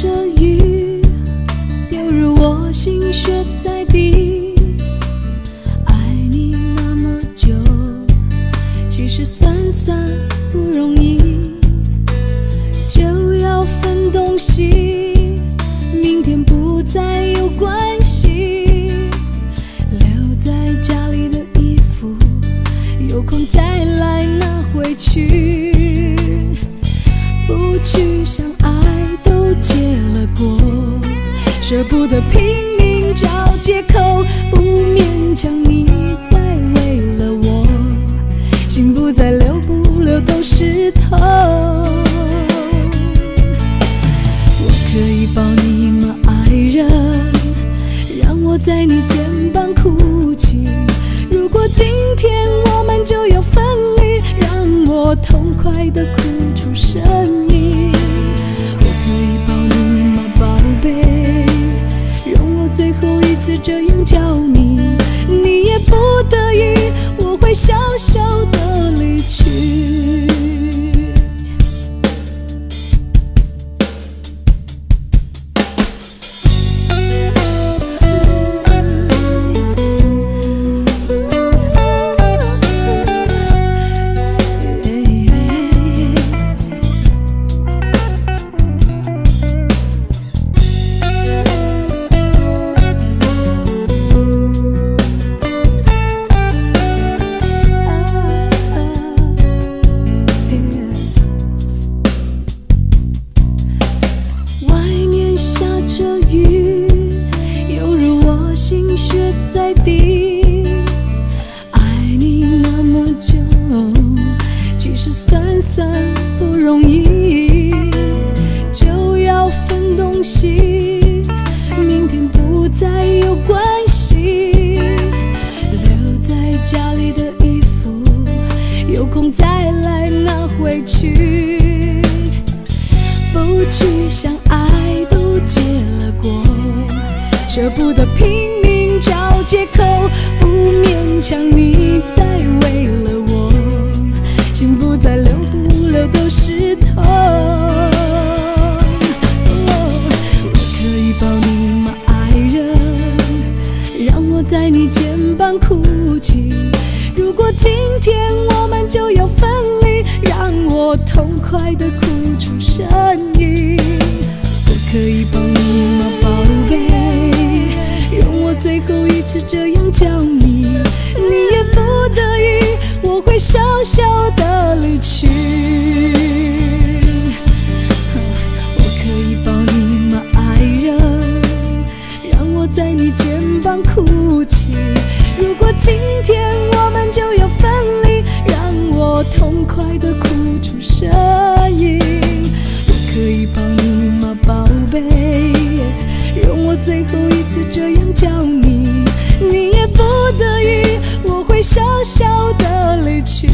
着雨，犹如我心血在滴。爱你那么久，其实算不容易，就要分东西，明天不再有关系。留在家里的衣服，有空再来拿回去。不去想爱都结了果，舍不得拼命找借口，不勉强你再为了我，心不再留，不留都湿透。我可以抱你吗，爱人？让我在你肩膀哭泣。如果今天我们就要分离，让我痛快地哭出声音。我可以抱你吗，宝贝？容我最后一次这样叫你，你也不得已，我会小小的离去。心血在滴，爱你那么久，其实算不容易，就要分东西，明天不再有关系。留在家里的衣服，有空再来拿回去。不去想爱都结了果，舍不得拼命找借口，不勉强你再为了我，心不再留，不留都湿透。我可以抱你吗，爱人？让我在你肩膀哭泣。如果今天我们就要分离，让我痛快地哭出声音。我可以抱你吗，宝贝？容我最后一次这样叫你，你也不得已，我会小小的离去。我可以抱你吗，爱人？让我在你肩膀哭泣。如果今天我们就要分离，让我痛快的哭出声音。我可以抱你吗，宝贝？容我最后一次这样叫你，你也不得已，我会小小的离去。